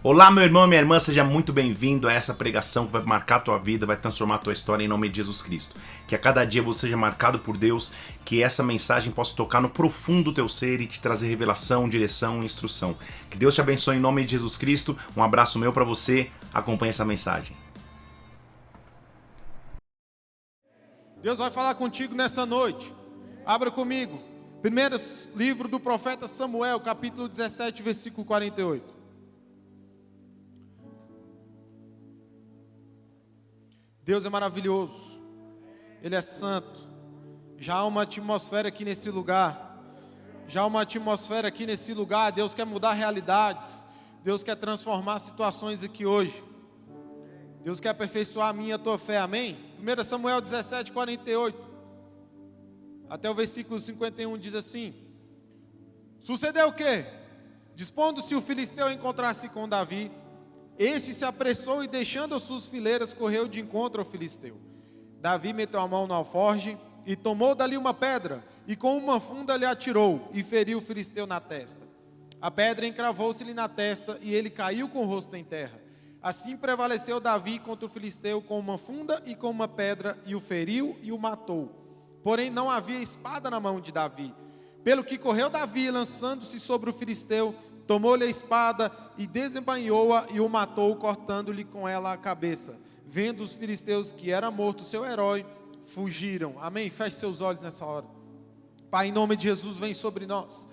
Olá, meu irmão e minha irmã, seja muito bem-vindo a essa pregação que vai marcar a tua vida, vai transformar a tua história em nome de Jesus Cristo. Que a cada dia você seja marcado por Deus, que essa mensagem possa tocar no profundo do teu ser e te trazer revelação, direção e instrução. Que Deus te abençoe em nome de Jesus Cristo. Um abraço meu para você, acompanhe essa mensagem. Deus vai falar contigo nessa noite. Abra comigo. Primeiro livro do profeta Samuel, capítulo 17, versículo 48. Deus é maravilhoso, Ele é santo. Já há uma atmosfera aqui nesse lugar. Já há uma atmosfera aqui nesse lugar. Deus quer mudar realidades. Deus quer transformar situações aqui hoje. Deus quer aperfeiçoar a minha e a tua fé, amém? 1 Samuel 17, 48. Até o versículo 51 diz assim: Sucedeu o quê? Dispondo-se o filisteu a encontrar-se com Davi, este se apressou e, deixando as suas fileiras, correu de encontro ao filisteu. Davi meteu a mão no alforje e tomou dali uma pedra, e com uma funda lhe atirou, e feriu o filisteu na testa. A pedra encravou-se-lhe na testa, e ele caiu com o rosto em terra. Assim prevaleceu Davi contra o filisteu com uma funda e com uma pedra, e o feriu e o matou. Porém não havia espada na mão de Davi. Pelo que correu Davi, lançando-se sobre o filisteu, tomou-lhe a espada e desembainhou-a e o matou, cortando-lhe com ela a cabeça. Vendo os filisteus que era morto seu herói, fugiram. Amém? Feche seus olhos nessa hora. Pai, em nome de Jesus, vem sobre nós.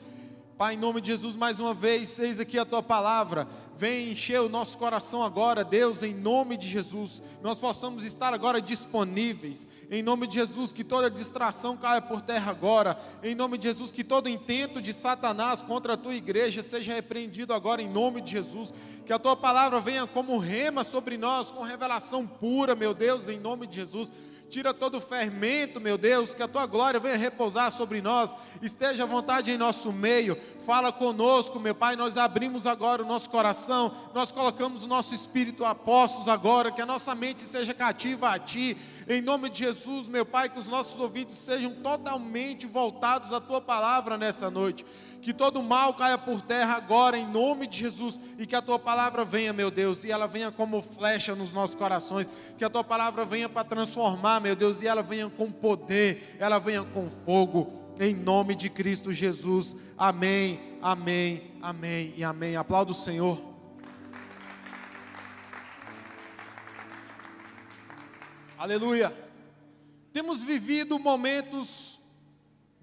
Pai, em nome de Jesus, mais uma vez, eis aqui a Tua palavra. Vem encher o nosso coração agora, Deus, em nome de Jesus. Nós possamos estar agora disponíveis. Em nome de Jesus, que toda distração caia por terra agora. Em nome de Jesus, que todo intento de Satanás contra a Tua igreja seja repreendido agora, em nome de Jesus. Que a Tua palavra venha como rema sobre nós, com revelação pura, meu Deus, em nome de Jesus. Tira todo o fermento, meu Deus, que a Tua glória venha repousar sobre nós, esteja à vontade em nosso meio, fala conosco, meu Pai, nós abrimos agora o nosso coração, nós colocamos o nosso espírito a postos agora, que a nossa mente seja cativa a Ti, em nome de Jesus, meu Pai, que os nossos ouvidos sejam totalmente voltados à Tua palavra nessa noite, que todo mal caia por terra agora, em nome de Jesus, e que a Tua palavra venha, meu Deus, e ela venha como flecha nos nossos corações, que a Tua palavra venha para transformar, meu Deus, e ela venha com poder, ela venha com fogo, em nome de Cristo Jesus, amém, amém, amém e amém. Aplauda o Senhor. Aleluia. Temos vivido momentos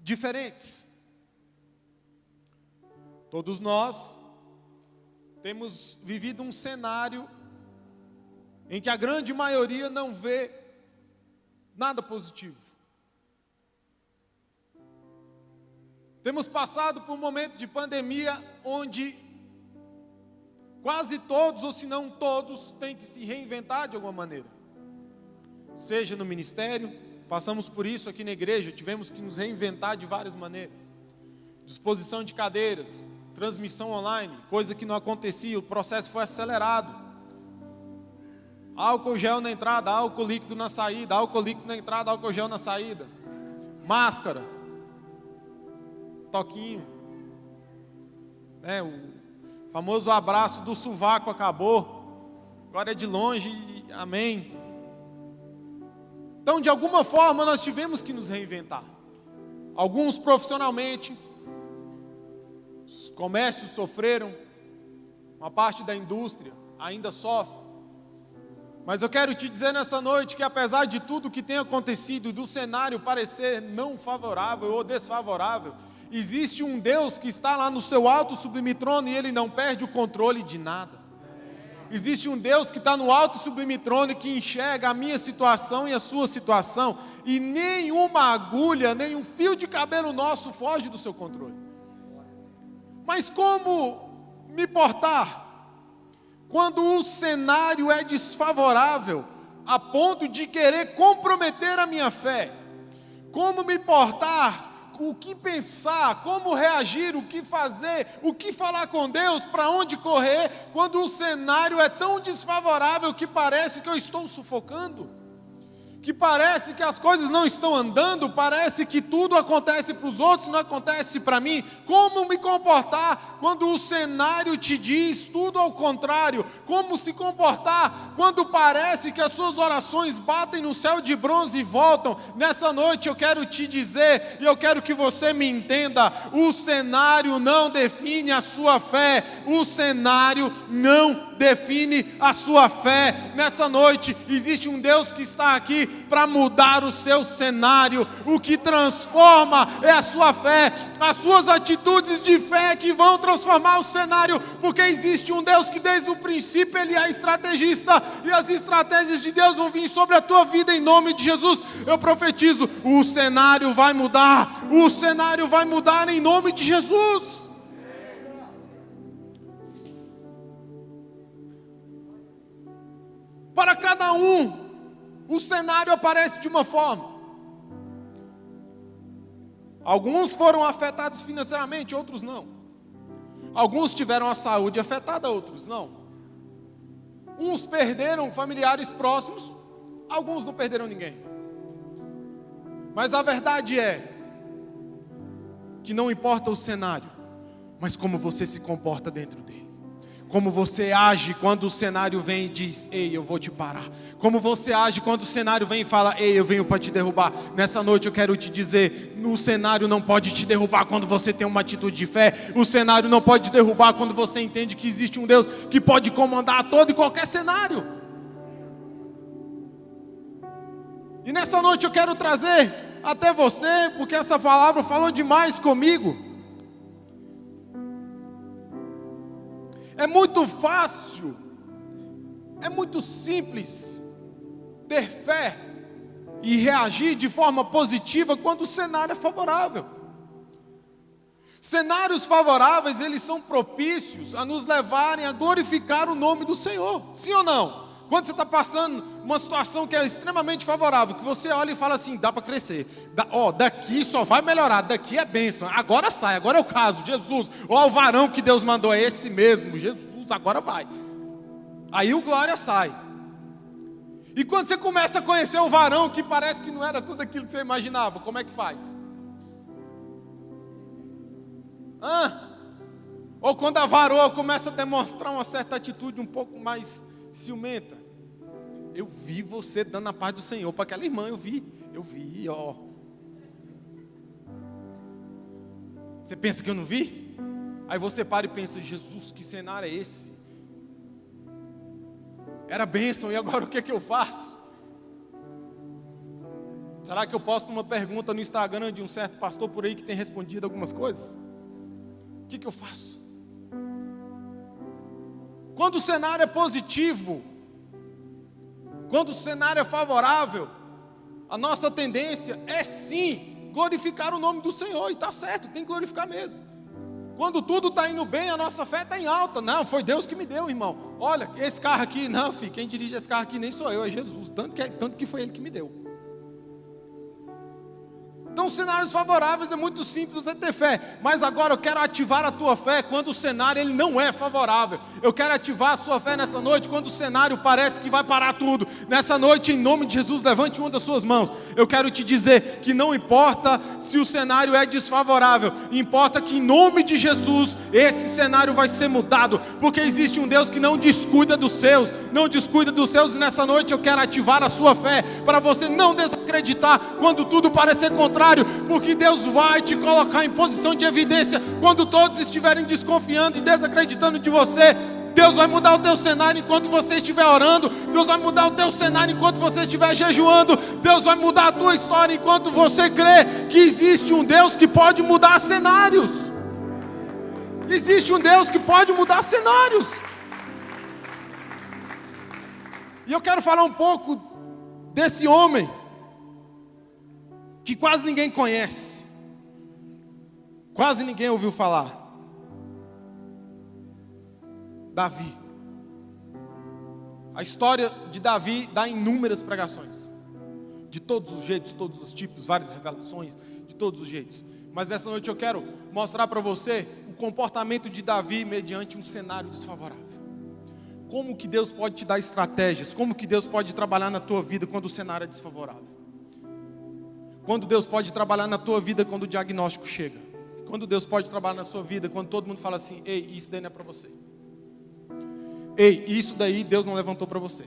diferentes. Todos nós temos vivido um cenário em que a grande maioria não vê nada positivo. Temos passado por um momento de pandemia onde quase todos, ou se não todos, têm que se reinventar de alguma maneira. Seja no ministério, passamos por isso aqui na igreja, tivemos que nos reinventar de várias maneiras. Disposição de cadeiras, transmissão online, coisa que não acontecia, o processo foi acelerado. Álcool gel na entrada, álcool líquido na saída, álcool líquido na entrada, álcool gel na saída. Máscara, toquinho, o famoso abraço do sovaco acabou, agora é de longe, amém. Então, de alguma forma, nós tivemos que nos reinventar. Alguns profissionalmente, os comércios sofreram, uma parte da indústria ainda sofre. Mas eu quero te dizer nessa noite que apesar de tudo que tem acontecido, do cenário parecer não favorável ou desfavorável, existe um Deus que está lá no seu alto sublime trono e Ele não perde o controle de nada. Existe um Deus que está no alto sublime trono e que enxerga a minha situação e a sua situação, e nenhuma agulha, nenhum fio de cabelo nosso foge do seu controle. Mas como me portar quando o cenário é desfavorável a ponto de querer comprometer a minha fé? Como me portar? O que pensar, como reagir, o que fazer, o que falar com Deus, para onde correr, quando o cenário é tão desfavorável que parece que eu estou sufocando? que parece que as coisas não estão andando, parece que tudo acontece para os outros, não acontece para mim. Como me comportar quando o cenário te diz tudo ao contrário? Como se comportar quando parece que as suas orações batem no céu de bronze e voltam? Nessa noite eu quero te dizer, e eu quero que você me entenda, o cenário não define a sua fé, o cenário não define a sua fé. Nessa noite existe um Deus que está aqui para mudar o seu cenário. O que transforma é a sua fé, as suas atitudes de fé que vão transformar o cenário, porque existe um Deus que desde o princípio Ele é estrategista, e as estratégias de Deus vão vir sobre a tua vida em nome de Jesus. Eu profetizo, o cenário vai mudar, o cenário vai mudar em nome de Jesus. Para cada um, o cenário aparece de uma forma. Alguns foram afetados financeiramente, outros não. Alguns tiveram a saúde afetada, outros não. Uns perderam familiares próximos, alguns não perderam ninguém. Mas a verdade é que não importa o cenário, mas como você se comporta dentro dele. Como você age quando o cenário vem e diz, ei, eu vou te parar. Como você age quando o cenário vem e fala, ei, eu venho para te derrubar. Nessa noite eu quero te dizer, o cenário não pode te derrubar quando você tem uma atitude de fé. O cenário não pode te derrubar quando você entende que existe um Deus que pode comandar todo e qualquer cenário. E nessa noite eu quero trazer até você, porque essa palavra falou demais comigo. É muito fácil, é muito simples ter fé e reagir de forma positiva quando o cenário é favorável. Cenários favoráveis, eles são propícios a nos levarem a glorificar o nome do Senhor. Sim ou não? Quando você está passando uma situação que é extremamente favorável, que você olha e fala assim, dá para crescer, daqui só vai melhorar, daqui é bênção, agora sai, agora é o caso, Jesus, ó, o varão que Deus mandou é esse mesmo, Jesus, agora vai. Aí o glória sai. E quando você começa a conhecer o varão, que parece que não era tudo aquilo que você imaginava, como é que faz? Ou quando a varoa começa a demonstrar uma certa atitude um pouco mais ciumenta. Eu vi você dando a paz do Senhor para aquela irmã, eu vi, ó. Você pensa que eu não vi? Aí você para e pensa, Jesus, que cenário é esse? Era bênção, e agora o que é que eu faço? Será que eu posto uma pergunta no Instagram de um certo pastor por aí que tem respondido algumas coisas? O que eu faço? Quando o cenário é positivo, quando o cenário é favorável, a nossa tendência é sim glorificar o nome do Senhor, e está certo, tem que glorificar mesmo. Quando tudo está indo bem, a nossa fé está em alta. Não, foi Deus que me deu, irmão. Olha, esse carro aqui, não, filho, quem dirige esse carro aqui nem sou eu, é Jesus, tanto que foi Ele que me deu. Então, cenários favoráveis é muito simples você ter fé, mas agora eu quero ativar a tua fé quando o cenário ele não é favorável. Eu quero ativar a sua fé nessa noite quando o cenário parece que vai parar tudo. Nessa noite, em nome de Jesus, levante uma das suas mãos. Eu quero te dizer que não importa se o cenário é desfavorável, importa que em nome de Jesus esse cenário vai ser mudado, porque existe um Deus que não descuida dos seus, e nessa noite eu quero ativar a sua fé para você não desacreditar quando tudo parecer contrário, porque Deus vai te colocar em posição de evidência quando todos estiverem desconfiando e desacreditando de você. Deus vai mudar o teu cenário enquanto você estiver orando. Deus vai mudar o teu cenário enquanto você estiver jejuando. Deus vai mudar a tua história enquanto você crê que existe um Deus que pode mudar cenários. Existe um Deus que pode mudar cenários. E eu quero falar um pouco desse homem que quase ninguém conhece, quase ninguém ouviu falar. Davi. A história de Davi dá inúmeras pregações, de todos os jeitos, todos os tipos, várias revelações, de todos os jeitos. Mas essa noite eu quero mostrar para você o comportamento de Davi mediante um cenário desfavorável. como que Deus pode te dar estratégias, como que Deus pode trabalhar na tua vida quando o cenário é desfavorável. Quando Deus pode trabalhar na tua vida quando o diagnóstico chega. Quando Deus pode trabalhar na sua vida quando todo mundo fala assim: ei, isso daí não é para você. Ei, isso daí Deus não levantou para você.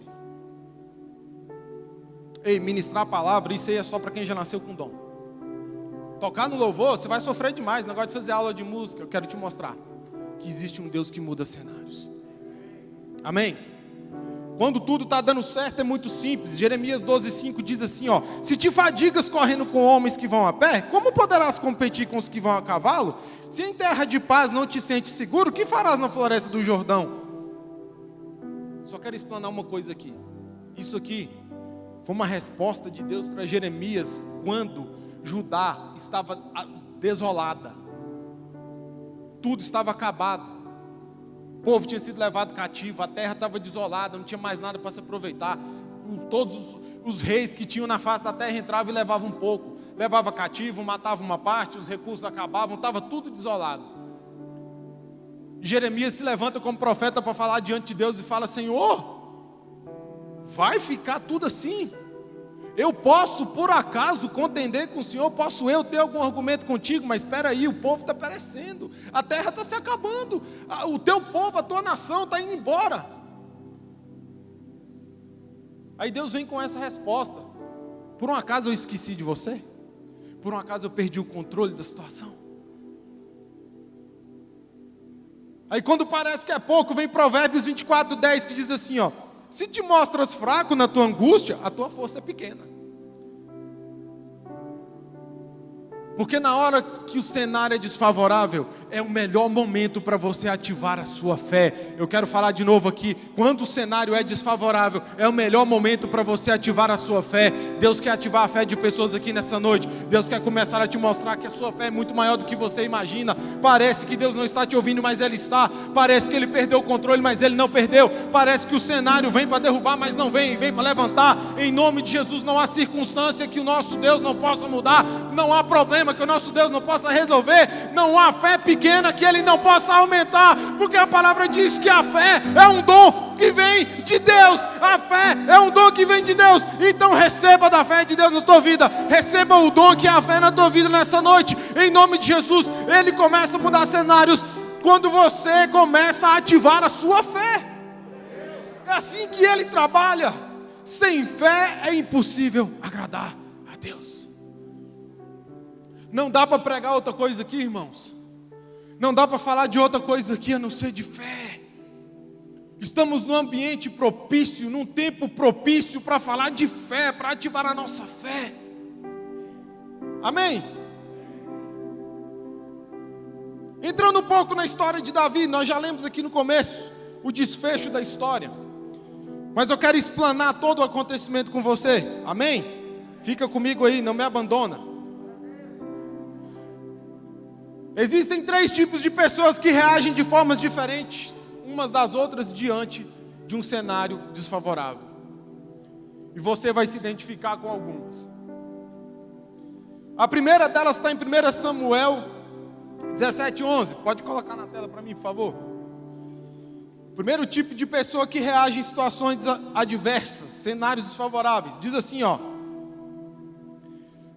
Ei, ministrar a palavra, isso aí é só para quem já nasceu com dom. Tocar no louvor, você vai sofrer demais. Negócio de fazer aula de música, eu quero te mostrar que existe um Deus que muda cenários. Amém? Quando tudo está dando certo é muito simples. Jeremias 12:5 diz assim, ó: se te fadigas correndo com homens que vão a pé, como poderás competir com os que vão a cavalo? Se em terra de paz não te sentes seguro, o que farás na floresta do Jordão? Só quero explanar uma coisa aqui. Isso aqui foi uma resposta de Deus para Jeremias quando Judá estava desolada. Tudo estava acabado. O povo tinha sido levado cativo, a terra estava desolada, não tinha mais nada para se aproveitar. Todos os reis que tinham na face da terra entravam e levavam um pouco. Levava cativo, matava uma parte, os recursos acabavam, estava tudo desolado. Jeremias se levanta como profeta para falar diante de Deus e fala: Senhor, vai ficar tudo assim? Eu posso por acaso contender com o Senhor? Posso eu ter algum argumento contigo? Mas espera aí, o povo está perecendo, a terra está se acabando, o teu povo, a tua nação está indo embora. Aí Deus vem com essa resposta: por um acaso eu esqueci de você? Por um acaso eu perdi o controle da situação? Aí quando parece que é pouco, vem Provérbios 24:10 que diz assim, ó: se te mostras fraco na tua angústia, a tua força é pequena. Porque na hora que o cenário é desfavorável, é o melhor momento para você ativar a sua fé. Eu quero falar de novo aqui: quando o cenário é desfavorável, é o melhor momento para você ativar a sua fé. Deus quer ativar a fé de pessoas aqui nessa noite. Deus quer começar a te mostrar que a sua fé é muito maior do que você imagina. Parece que Deus não está te ouvindo, mas Ele está. Parece que Ele perdeu o controle, mas Ele não perdeu. Parece que o cenário vem para derrubar, mas não vem, vem para levantar. Em nome de Jesus, não há circunstância que o nosso Deus não possa mudar. Não há problema que o nosso Deus não possa resolver. Não há fé pequena que Ele não possa aumentar, porque a palavra diz que a fé é um dom que vem de Deus. A fé é um dom que vem de Deus. Então receba da fé de Deus na tua vida. Receba o dom que é a fé na tua vida nessa noite. Em nome de Jesus. Ele começa a mudar cenários quando você começa a ativar a sua fé. É assim que Ele trabalha. Sem fé é impossível agradar a Deus. Não dá para pregar outra coisa aqui, irmãos. Não dá para falar de outra coisa aqui a não ser de fé. Estamos num ambiente propício, num tempo propício para falar de fé, para ativar a nossa fé. Amém? Entrando um pouco na história de Davi, nós já lemos aqui no começo o desfecho da história. Mas eu quero explanar todo o acontecimento com você. Amém? Fica comigo aí, não me abandona. Existem 3 tipos de pessoas que reagem de formas diferentes umas das outras diante de um cenário desfavorável. E você vai se identificar com algumas. A primeira delas está em 1 Samuel 17:11. Pode colocar na tela para mim, por favor. O primeiro tipo de pessoa que reage em situações adversas, cenários desfavoráveis. Diz assim, ó.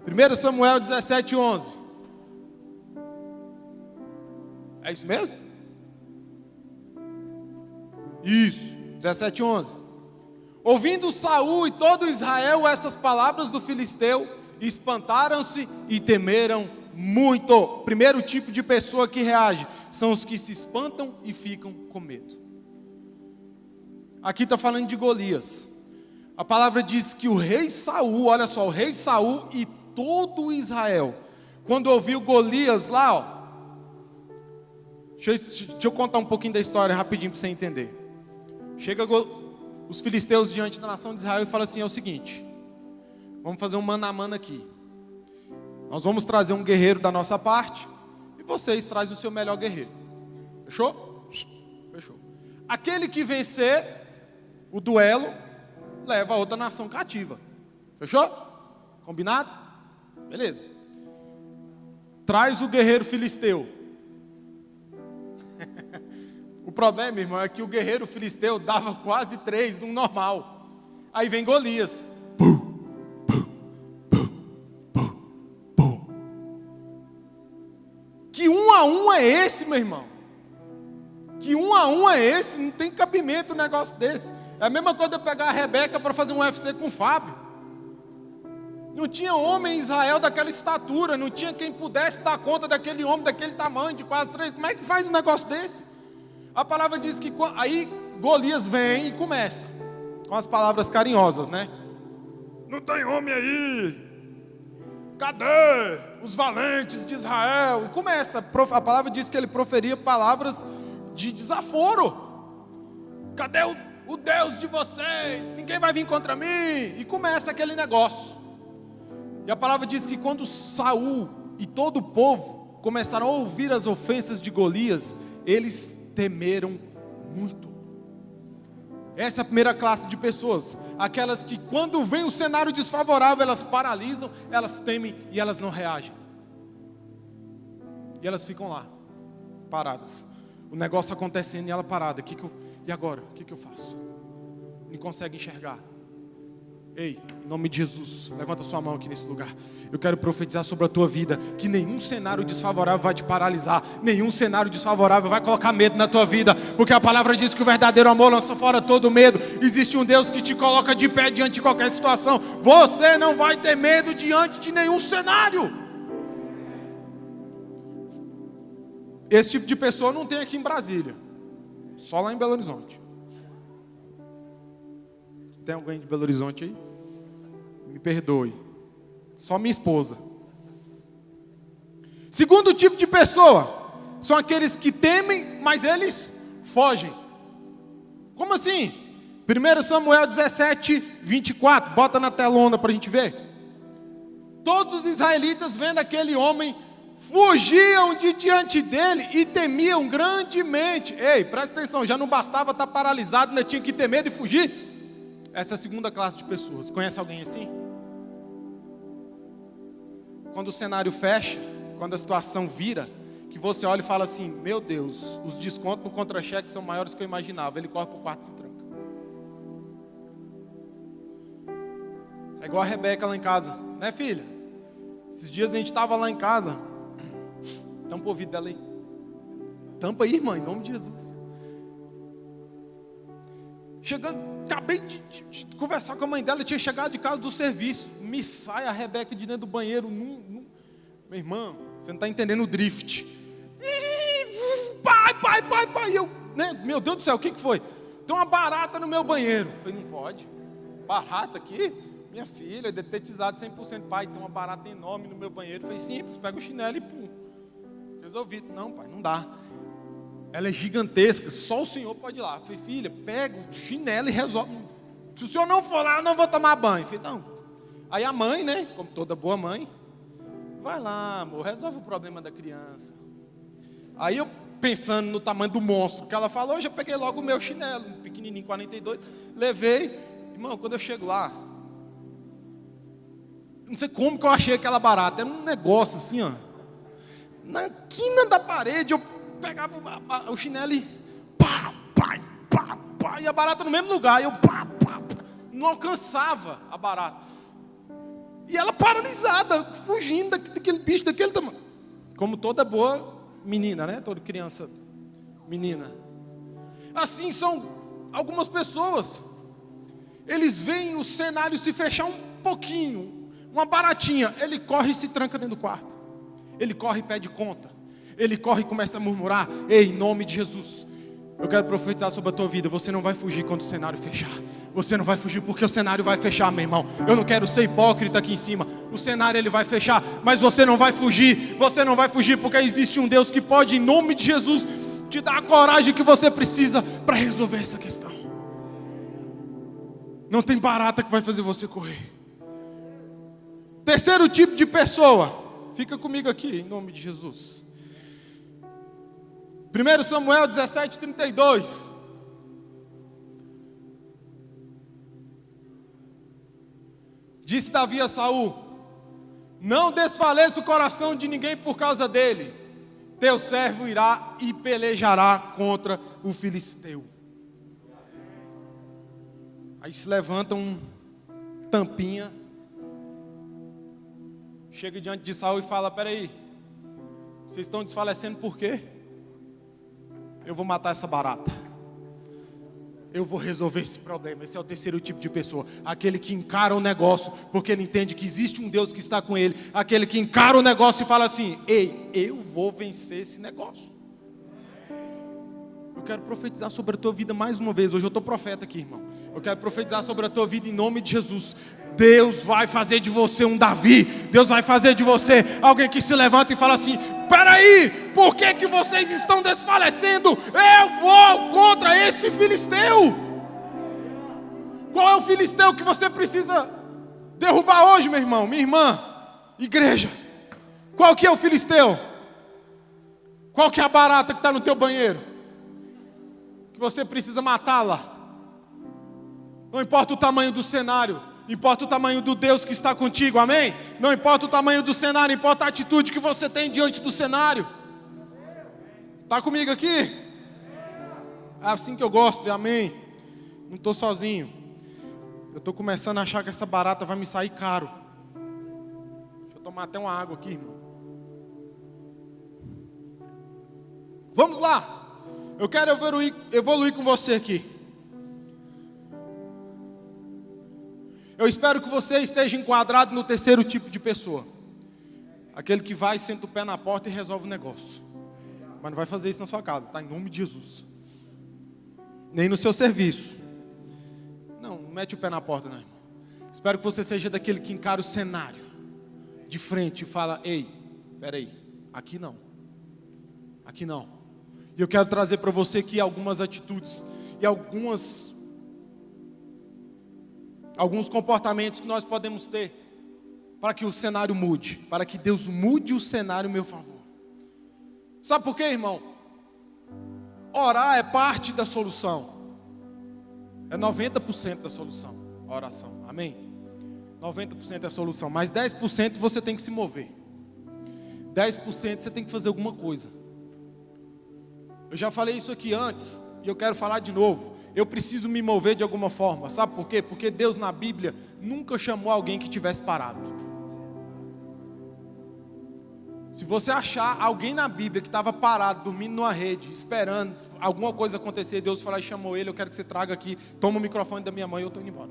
1 Samuel 17:11. É isso mesmo? Isso, 17:11. Ouvindo Saul e todo Israel essas palavras do filisteu, espantaram-se e temeram muito. Primeiro tipo de pessoa que reage são os que se espantam e ficam com medo. Aqui está falando de Golias. A palavra diz que o rei Saul, olha só, o rei Saul e todo Israel, quando ouviu Golias lá, ó, deixa eu contar um pouquinho da história rapidinho para você entender. Chega os filisteus diante da nação de Israel e fala assim: é o seguinte, vamos fazer um mano a mano aqui. Nós vamos trazer um guerreiro da nossa parte e vocês trazem o seu melhor guerreiro. Fechou? Fechou. Aquele que vencer o duelo leva a outra nação cativa. Fechou? Combinado? Beleza. Traz o guerreiro filisteu. problema, irmão, é que o guerreiro filisteu dava quase 3 no normal. Aí vem Golias. Que 1 a 1 é esse, meu irmão? Que 1 a 1 é esse? Não tem cabimento um negócio desse. É a mesma coisa eu pegar a Rebeca para fazer um UFC com o Fábio. Não tinha homem em Israel daquela estatura, não tinha quem pudesse dar conta daquele homem daquele tamanho, de quase 3. Como é que faz um negócio desse? A palavra diz que aí Golias vem e começa, com as palavras carinhosas, né? Não tem homem aí? Cadê os valentes de Israel? E começa, a palavra diz que ele proferia palavras de desaforo. Cadê o Deus de vocês? Ninguém vai vir contra mim. E começa aquele negócio. E a palavra diz que quando Saul e todo o povo começaram a ouvir as ofensas de Golias, eles temeram muito. Essa é a primeira classe de pessoas, aquelas que quando vem o cenário desfavorável, elas paralisam, elas temem e elas não reagem. E elas ficam lá, paradas. O negócio acontecendo e ela parada. E agora? O que eu faço? Não consegue enxergar. Ei, em nome de Jesus, levanta sua mão aqui nesse lugar. Eu quero profetizar sobre a tua vida que nenhum cenário desfavorável vai te paralisar, nenhum cenário desfavorável vai colocar medo na tua vida, porque a palavra diz que o verdadeiro amor lança fora todo medo. Existe um Deus que te coloca de pé diante de qualquer situação. Você não vai ter medo diante de nenhum cenário. Esse tipo de pessoa não tem aqui em Brasília, só lá em Belo Horizonte. Tem alguém de Belo Horizonte aí? Me perdoe. Só minha esposa. Segundo tipo de pessoa são aqueles que temem, mas eles fogem. Como assim? 1 Samuel 17, 24. Bota na telona para a gente ver. Todos os israelitas, vendo aquele homem, fugiam de diante dele e temiam grandemente. Ei, presta atenção, já não bastava estar paralisado, ainda tinha que ter medo e fugir. Essa é a segunda classe de pessoas. Conhece alguém assim? Quando o cenário fecha, quando a situação vira, que você olha e fala assim: meu Deus, os descontos no contra-cheque são maiores do que eu imaginava. Ele corre para o quarto e se tranca. É igual a Rebeca lá em casa, né, filha? Esses dias a gente estava lá em casa. Tampa o ouvido dela aí. Tampa aí, irmã, em nome de Jesus. Chegando, acabei de conversar com a mãe dela, tinha chegado de casa do serviço. Me sai a Rebeca de dentro do banheiro. Meu irmão, você não está entendendo o drift. Pai. Eu, né, meu Deus do céu, o que foi? Tem uma barata no meu banheiro. Eu falei, não pode. Barata aqui? Minha filha, detetizado 100%. Pai, tem uma barata enorme no meu banheiro. Eu falei, simples, pega o chinelo e pum. Resolvi. Não, pai, não dá. Ela é gigantesca, só o senhor pode ir lá. Eu falei, filha, pega o chinelo e resolve. Se o senhor não for lá, eu não vou tomar banho. Eu falei, não. Aí a mãe, né, como toda boa mãe, vai lá, amor, resolve o problema da criança. Aí eu, pensando no tamanho do monstro que ela falou, eu já peguei logo o meu chinelo, um pequenininho, 42, levei. Irmão, quando eu chego lá, não sei como que eu achei aquela barata, era um negócio assim, ó, na quina da parede. Eu pegava o chinelo e pá, e a barata no mesmo lugar. Eu não alcançava a barata. E ela paralisada, fugindo daquele bicho, daquele tamanho. Como toda boa menina, né? Toda criança menina. Assim são algumas pessoas. Eles veem o cenário se fechar um pouquinho, uma baratinha, ele corre e se tranca dentro do quarto. Ele corre e pede conta. Ele corre e começa a murmurar. Ei, em nome de Jesus, eu quero profetizar sobre a tua vida. Você não vai fugir quando o cenário fechar. Você não vai fugir porque o cenário vai fechar, meu irmão. Eu não quero ser hipócrita aqui em cima. O cenário ele vai fechar, mas você não vai fugir. Você não vai fugir porque existe um Deus que pode, em nome de Jesus, te dar a coragem que você precisa para resolver essa questão. Não tem barata que vai fazer você correr. Terceiro tipo de pessoa. Fica comigo aqui, em nome de Jesus. 1 Samuel 17, 32. Disse Davi a Saul: não desfaleça o coração de ninguém por causa dele. teu servo irá e pelejará contra o filisteu. Aí se levanta um tampinha, chega diante de Saul e fala: peraí, vocês estão desfalecendo por quê? Eu vou matar essa barata. Eu vou resolver esse problema. Esse é o terceiro tipo de pessoa. Aquele que encara o negócio, porque ele entende que existe um Deus que está com ele. Aquele que encara o negócio e fala assim: ei, eu vou vencer esse negócio. Eu quero profetizar sobre a tua vida mais uma vez. Hoje eu estou profeta aqui, irmão. Eu quero profetizar sobre a tua vida em nome de Jesus. Deus vai fazer de você um Davi. Deus vai fazer de você alguém que se levanta e fala assim: peraí, por que vocês estão desfalecendo? Eu vou contra esse filisteu. Qual é o filisteu que você precisa derrubar hoje, meu irmão, minha irmã, igreja? Qual que é o filisteu? Qual que é a barata que está no teu banheiro? Que você precisa matá-la. Não importa o tamanho do cenário, importa o tamanho do Deus que está contigo, amém? Não importa o tamanho do cenário, importa a atitude que você tem diante do cenário. Está comigo aqui? É assim que eu gosto, amém? Não estou sozinho. Eu estou começando a achar que essa barata vai me sair caro. Deixa eu tomar até uma água aqui, irmão. Vamos lá. Eu quero evoluir com você aqui. Eu espero que você esteja enquadrado no terceiro tipo de pessoa. Aquele que vai, senta o pé na porta e resolve o negócio. Mas não vai fazer isso na sua casa, tá? Em nome de Jesus. Nem no seu serviço. Não mete o pé na porta, não, irmão. Espero que você seja daquele que encara o cenário de frente e fala: ei, peraí, aqui não. Aqui não. E eu quero trazer para você aqui algumas atitudes e alguns comportamentos que nós podemos ter para que o cenário mude, para que Deus mude o cenário em meu favor. Sabe por quê, irmão? Orar é parte da solução. É 90% da solução, a oração, amém? 90% é a solução, mas 10% você tem que se mover. 10% você tem que fazer alguma coisa. Eu já falei isso aqui antes, e eu quero falar de novo. Eu preciso me mover de alguma forma, sabe por quê? Porque Deus na Bíblia nunca chamou alguém que tivesse parado. Se você achar alguém na Bíblia que estava parado, dormindo numa rede, esperando alguma coisa acontecer, Deus falou e chamou ele: eu quero que você traga aqui, toma o microfone da minha mãe e eu estou indo embora.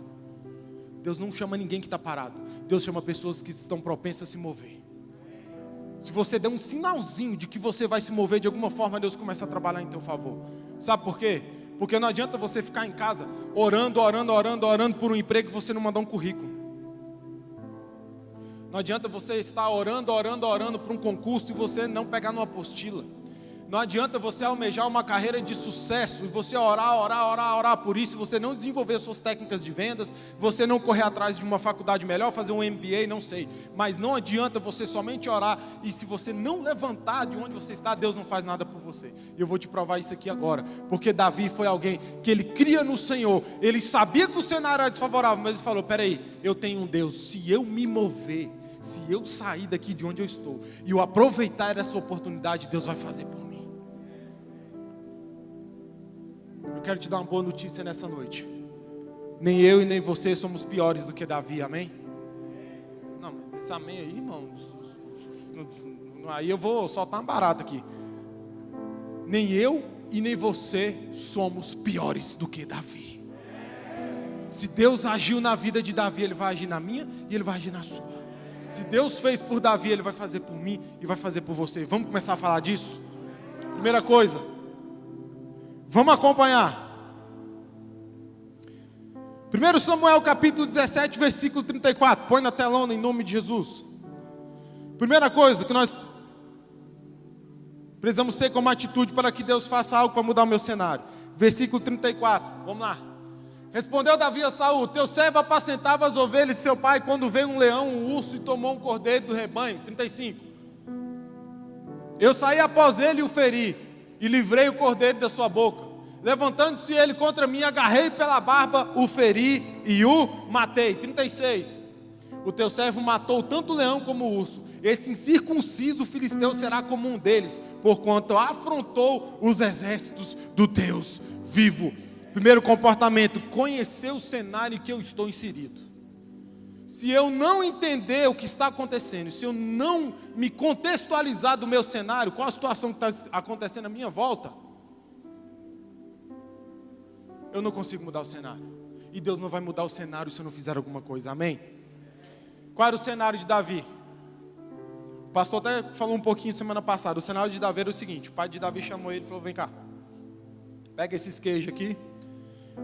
Deus não chama ninguém que está parado. Deus chama pessoas que estão propensas a se mover. Se você der um sinalzinho de que você vai se mover de alguma forma, Deus começa a trabalhar em teu favor. Sabe por quê? Porque não adianta você ficar em casa orando por um emprego e você não mandar um currículo. Não adianta você estar orando por um concurso e você não pegar numa apostila. Não adianta você almejar uma carreira de sucesso e você orar por isso, você não desenvolver suas técnicas de vendas, você não correr atrás de uma faculdade melhor, fazer um MBA, não sei. Mas não adianta você somente orar e se você não levantar de onde você está, Deus não faz nada por você. E eu vou te provar isso aqui agora, porque Davi foi alguém que ele cria no Senhor, ele sabia que o cenário era desfavorável, mas ele falou: peraí, eu tenho um Deus, se eu me mover, se eu sair daqui de onde eu estou e eu aproveitar essa oportunidade, Deus vai fazer por mim. Eu quero te dar uma boa notícia nessa noite. Nem eu e nem você somos piores do que Davi, amém? Não, mas esse amém aí, irmão, aí eu vou soltar uma barata aqui. Nem eu e nem você somos piores do que Davi. Se Deus agiu na vida de Davi, Ele vai agir na minha e Ele vai agir na sua. Se Deus fez por Davi, Ele vai fazer por mim e vai fazer por você. Vamos começar a falar disso? Primeira coisa, vamos acompanhar. 1 Samuel capítulo 17, versículo 34. Põe na telona em nome de Jesus. Primeira coisa que nós precisamos ter como atitude para que Deus faça algo para mudar o meu cenário. Versículo 34, vamos lá. Respondeu Davi a Saul: teu servo apacentava as ovelhas de seu pai, quando veio um leão, um urso e tomou um cordeiro do rebanho. 35. Eu saí após ele e o feri, e livrei o cordeiro da sua boca. Levantando-se ele contra mim, agarrei pela barba, o feri e o matei. 36. O teu servo matou tanto o leão como o urso. Esse incircunciso filisteu será como um deles, porquanto afrontou os exércitos do Deus vivo. Primeiro comportamento, conhecer o cenário que eu estou inserido. Se eu não entender o que está acontecendo, se eu não me contextualizar do meu cenário, qual a situação que está acontecendo à minha volta, eu não consigo mudar o cenário. E Deus não vai mudar o cenário se eu não fizer alguma coisa, amém? Qual era o cenário de Davi? O pastor até falou um pouquinho semana passada. O cenário de Davi era o seguinte: o pai de Davi chamou ele e falou: vem cá, pega esses queijos aqui,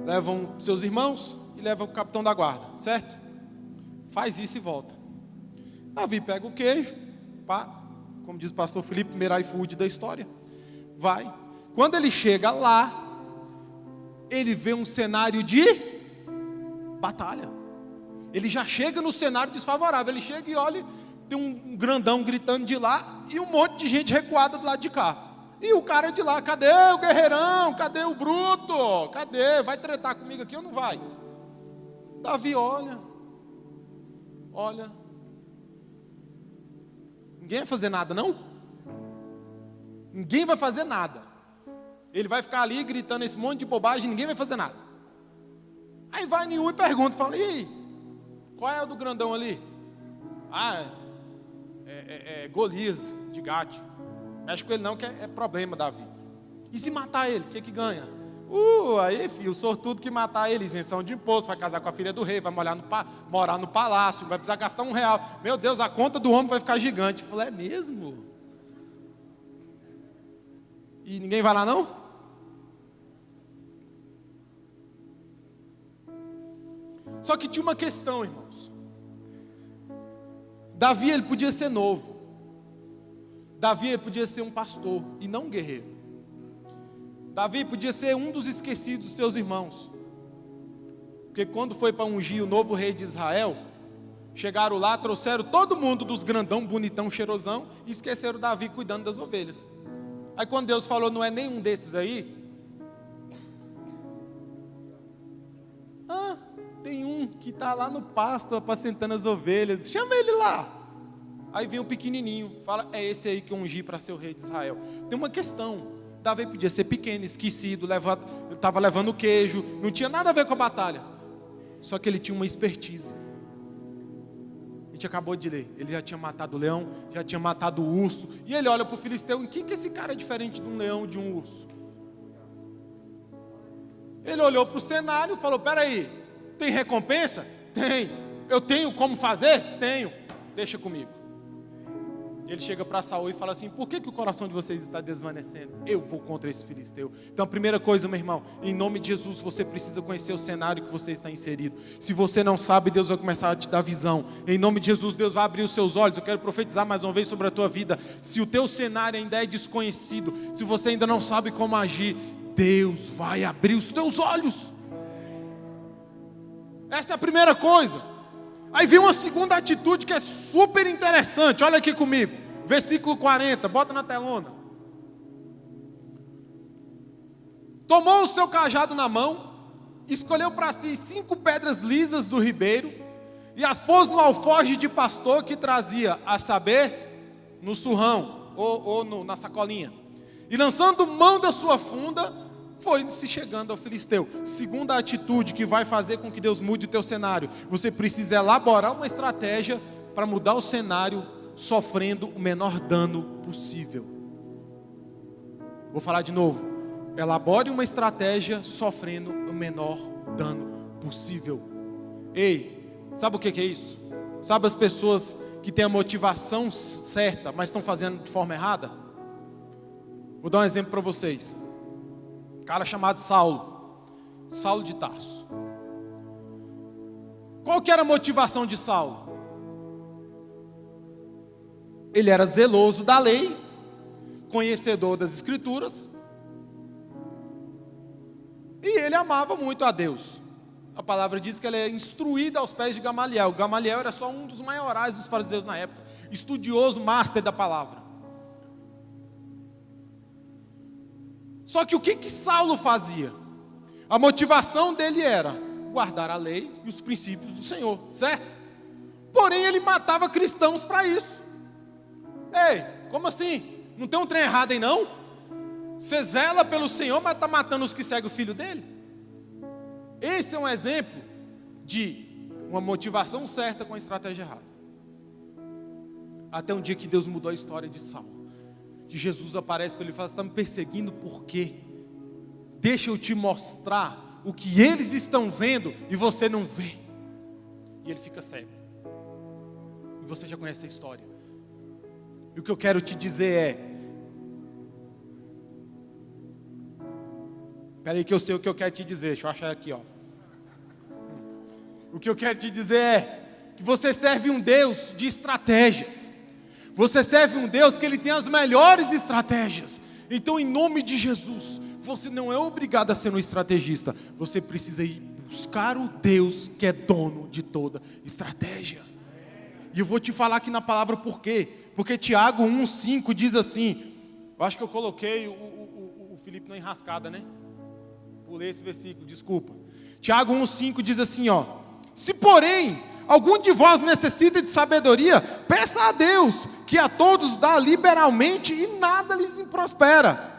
levam seus irmãos e leva o capitão da guarda, certo? Faz isso e volta. Davi pega o queijo, pá, como diz o pastor Felipe, primeiro iFood da história, vai. Quando ele chega lá, ele vê um cenário de batalha. Ele já chega no cenário desfavorável. Ele chega e olha, tem um grandão gritando de lá e um monte de gente recuada do lado de cá. E o cara de lá: cadê o guerreirão? Cadê o bruto? Cadê? Vai tretar comigo aqui ou não vai? Davi olha. Ninguém vai fazer nada, não? Ninguém vai fazer nada. Ele vai ficar ali gritando esse monte de bobagem, ninguém vai fazer nada. Aí vai nenhum e pergunta, fala: e aí? Qual é o do grandão ali? Ah, é Golias de Gate. Mexe com ele não, que é problema, Davi. E se matar ele, o que ganha? Aí, filho, o sortudo que matar ele, isenção de imposto, vai casar com a filha do rei, vai morar no palácio, vai precisar gastar R$1. Meu Deus, a conta do homem vai ficar gigante. Eu falei: é mesmo? E ninguém vai lá não? Só que tinha uma questão, irmãos. Davi, ele podia ser novo. Davi, ele podia ser um pastor e não um guerreiro. Davi podia ser um dos esquecidos dos seus irmãos. Porque quando foi para ungir o novo rei de Israel, chegaram lá, trouxeram todo mundo dos grandão, bonitão, cheirosão, e esqueceram Davi cuidando das ovelhas. Aí quando Deus falou: não é nenhum desses aí, tem um que está lá no pasto apacentando as ovelhas, chama ele lá. Aí vem um pequenininho, fala: é esse aí que eu ungi para ser o rei de Israel. Tem uma questão: Davi podia ser pequeno, esquecido, estava levando queijo, não tinha nada a ver com a batalha. Só que ele tinha uma expertise. A gente acabou de ler, ele já tinha matado o leão, já tinha matado o urso. E ele olha para o filisteu: em que esse cara é diferente de um leão e de um urso? Ele olhou para o cenário e falou: peraí, tem recompensa? Tem. Eu tenho como fazer? Tenho. Deixa comigo. Ele chega para Saul e fala assim: por que o coração de vocês está desvanecendo? Eu vou contra esse filisteu. Então a primeira coisa, meu irmão, em nome de Jesus, você precisa conhecer o cenário que você está inserido. Se você não sabe, Deus vai começar a te dar visão. Em nome de Jesus, Deus vai abrir os seus olhos. Eu quero profetizar mais uma vez sobre a tua vida. Se o teu cenário ainda é desconhecido, se você ainda não sabe como agir, Deus vai abrir os teus olhos. Essa é a primeira coisa. Aí vem uma segunda atitude que é super interessante. Olha aqui comigo, versículo 40, bota na telona. Tomou o seu cajado na mão, escolheu para si 5 pedras lisas do ribeiro e as pôs no alforje de pastor que trazia, a saber, no surrão ou na sacolinha. E lançando mão da sua funda, foi se chegando ao filisteu. Segunda atitude que vai fazer com que Deus mude o teu cenário: você precisa elaborar uma estratégia para mudar o cenário, sofrendo o menor dano possível. Vou falar de novo: elabore uma estratégia sofrendo o menor dano possível. Ei, sabe o que é isso? Sabe as pessoas que têm a motivação certa, mas estão fazendo de forma errada? Vou dar um exemplo para vocês. Cara chamado Saulo de Tarso. Qual que era a motivação de Saulo? Ele era zeloso da lei, conhecedor das escrituras, e ele amava muito a Deus. A palavra diz que ele é instruído aos pés de Gamaliel. Gamaliel era só um dos maiorais dos fariseus na época, estudioso, master da palavra. Só que o que Saulo fazia? A motivação dele era guardar a lei e os princípios do Senhor, certo? Porém, ele matava cristãos para isso. Ei, como assim? Não tem um trem errado aí não? Você zela pelo Senhor, mas está matando os que seguem o filho dele? Esse é um exemplo de uma motivação certa com a estratégia errada. Até um dia que Deus mudou a história de Saulo. Que Jesus aparece para ele e fala: você está me perseguindo por quê? Deixa eu te mostrar o que eles estão vendo e você não vê. E ele fica cego. E você já conhece a história. E o que eu quero te dizer é... Espera aí que eu sei o que eu quero te dizer. Deixa eu achar aqui, ó. O que eu quero te dizer é que você serve um Deus de estratégias. Você serve um Deus que Ele tem as melhores estratégias. Então, em nome de Jesus, você não é obrigado a ser um estrategista. Você precisa ir buscar o Deus que é dono de toda estratégia. E eu vou te falar aqui na palavra por quê. Porque Tiago 1,5 diz assim... Eu acho que eu coloquei o Felipe na enrascada, né? Pulei esse versículo, desculpa. Tiago 1,5 diz assim, ó: se porém algum de vós necessita de sabedoria, peça a Deus, que a todos dá liberalmente e nada lhes impropera.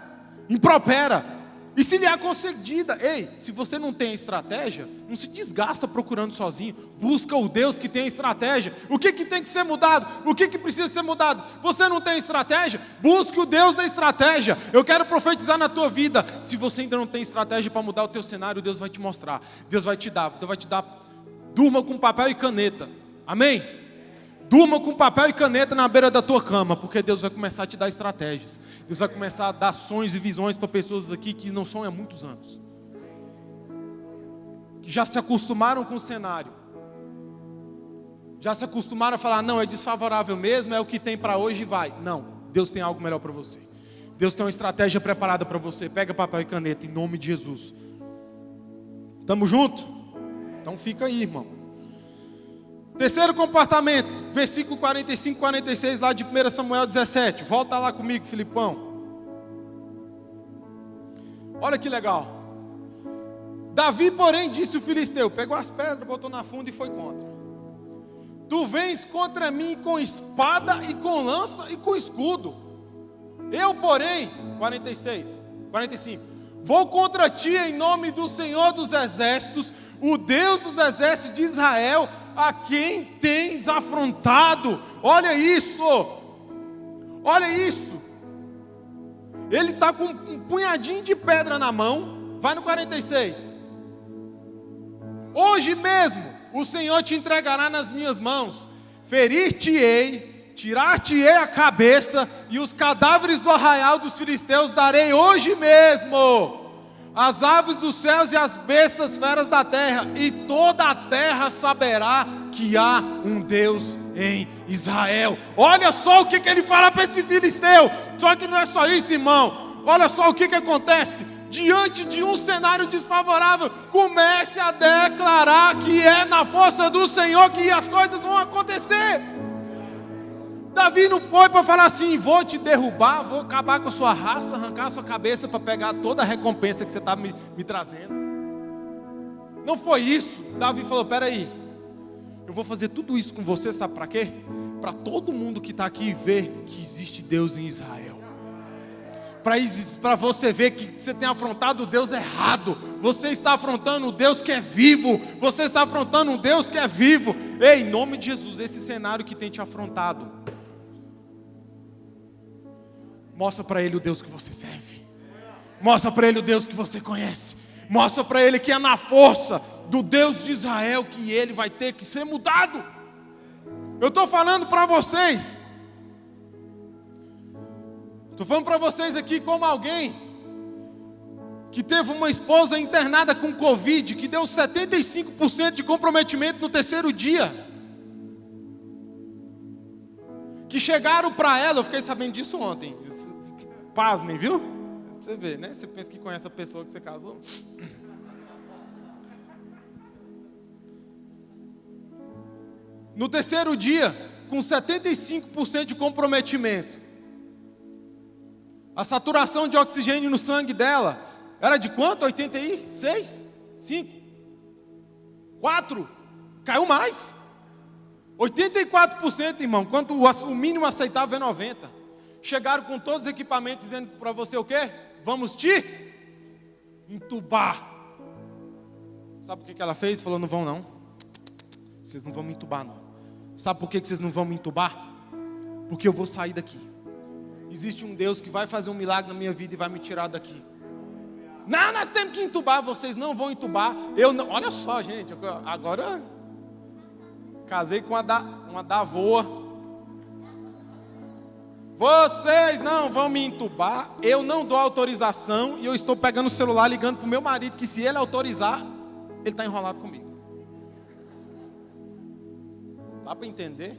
E se lhe é concedida. Ei, se você não tem estratégia, não se desgasta procurando sozinho. Busca o Deus que tem estratégia. O que tem que ser mudado? O que precisa ser mudado? Você não tem estratégia? Busque o Deus da estratégia. Eu quero profetizar na tua vida. Se você ainda não tem estratégia para mudar o teu cenário, Deus vai te mostrar. Deus vai te dar. Durma com papel e caneta. Amém? Durma com papel e caneta na beira da tua cama, porque Deus vai começar a te dar estratégias. Deus vai começar a dar sonhos e visões para pessoas aqui que não sonham há muitos anos. Que já se acostumaram com o cenário. Já se acostumaram a falar: não, é desfavorável mesmo, é o que tem para hoje e vai. Não, Deus tem algo melhor para você. Deus tem uma estratégia preparada para você. Pega papel e caneta, em nome de Jesus. Tamo junto? Então fica aí, irmão. Terceiro comportamento, versículo 45 e 46 lá de 1 Samuel 17. Volta lá comigo, Filipão. Olha que legal. Davi, porém, disse o filisteu, pegou as pedras, botou na funda e foi contra. Tu vens contra mim com espada e com lança e com escudo. Eu, porém, 45, vou contra ti em nome do Senhor dos Exércitos, o Deus dos Exércitos de Israel, a quem tens afrontado. Olha isso. Olha isso. Ele está com um punhadinho de pedra na mão. Vai no 46. Hoje mesmo o Senhor te entregará nas minhas mãos. Ferir-te-ei, tirar-te-ei a cabeça, e os cadáveres do arraial dos filisteus darei hoje mesmo. As aves dos céus e as bestas feras da terra, e toda a terra saberá que há um Deus em Israel. Olha só o que ele fala para esse filisteu. Só que não é só isso, irmão. Olha só o que acontece. Diante de um cenário desfavorável, comece a declarar que é na força do Senhor que as coisas vão acontecer. Davi não foi para falar assim: vou te derrubar, vou acabar com a sua raça, arrancar a sua cabeça para pegar toda a recompensa que você está me trazendo. Não foi isso. Davi falou: peraí, eu vou fazer tudo isso com você, sabe para quê? Para todo mundo que está aqui ver que existe Deus em Israel. Para você ver que você tem afrontado o Deus errado. Você está afrontando o Deus que é vivo. Você está afrontando um Deus que é vivo. Ei, em nome de Jesus, esse cenário que tem te afrontado, mostra para ele o Deus que você serve. Mostra para ele o Deus que você conhece. Mostra para ele que é na força do Deus de Israel que ele vai ter que ser mudado. Eu estou falando para vocês. Estou falando para vocês aqui como alguém que teve uma esposa internada com Covid, que deu 75% de comprometimento no terceiro dia. Que chegaram para ela, eu fiquei sabendo disso ontem. Pasmem, viu? Você vê, né? Você pensa que conhece a pessoa que você casou. No terceiro dia, com 75% de comprometimento, a saturação de oxigênio no sangue dela era de quanto? 86? 5? 4? Caiu mais. 84%, irmão, quanto o mínimo aceitável é 90%. Chegaram com todos os equipamentos dizendo para você o quê? Vamos te entubar. Sabe o que ela fez? Falou, não vão não. Vocês não vão me entubar não. Sabe por que vocês não vão me entubar? Porque eu vou sair daqui. Existe um Deus que vai fazer um milagre na minha vida e vai me tirar daqui. Não, nós temos que entubar. Vocês não vão entubar. Eu não. Olha só, gente. Agora casei com uma davoa. Vocês não vão me entubar. Eu não dou autorização. E eu estou pegando o celular, ligando para o meu marido, que se ele autorizar, ele está enrolado comigo. Dá para entender?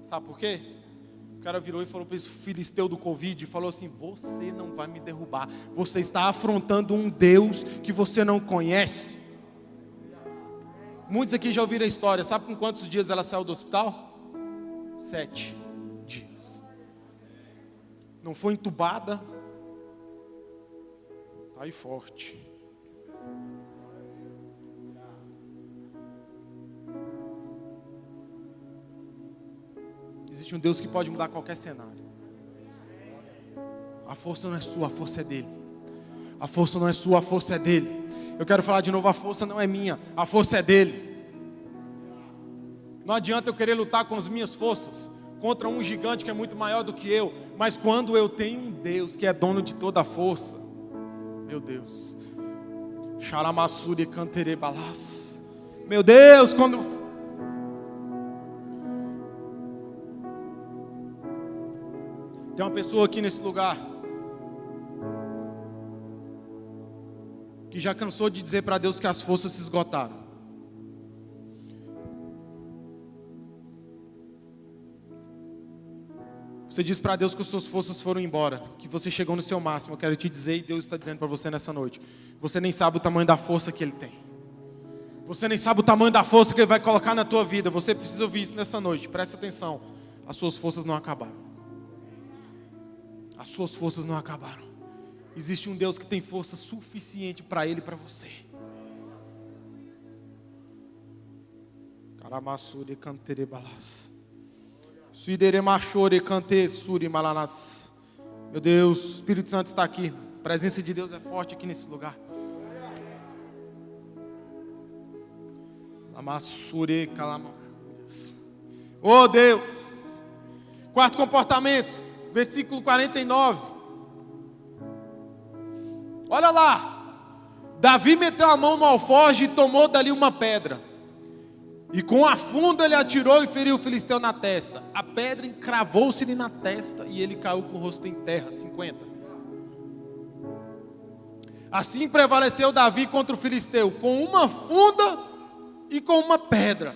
Sabe por quê? O cara virou e falou para esse filisteu do Covid, falou assim, você não vai me derrubar. Você está afrontando um Deus que você não conhece. Muitos aqui já ouviram a história. Sabe com quantos dias ela saiu do hospital? 7 dias. Não foi entubada. Está aí forte. Existe um Deus que pode mudar qualquer cenário. A força não é sua, a força é dele. A força não é sua, a força é dele. Eu quero falar de novo, a força não é minha, a força é dele. Não adianta eu querer lutar com as minhas forças contra um gigante que é muito maior do que eu, mas quando eu tenho um Deus que é dono de toda a força, meu Deus, Xaramassuri cantere balas. Meu Deus, quando tem uma pessoa aqui nesse lugar que já cansou de dizer para Deus que as forças se esgotaram. Você diz para Deus que as suas forças foram embora, que você chegou no seu máximo. Eu quero te dizer, e Deus está dizendo para você nessa noite, você nem sabe o tamanho da força que Ele tem. Você nem sabe o tamanho da força que Ele vai colocar na tua vida. Você precisa ouvir isso nessa noite, presta atenção. As suas forças não acabaram. As suas forças não acabaram. Existe um Deus que tem força suficiente para Ele e para você. Caramassuri cantere balas. Meu Deus, o Espírito Santo está aqui. A presença de Deus é forte aqui nesse lugar. Oh Deus. Quarto comportamento, versículo 49. Olha lá. Davi meteu a mão no alforje e tomou dali uma pedra. E com a funda ele atirou e feriu o filisteu na testa. A pedra encravou-se-lhe na testa e ele caiu com o rosto em terra. 50. Assim prevaleceu Davi contra o filisteu, com uma funda e com uma pedra.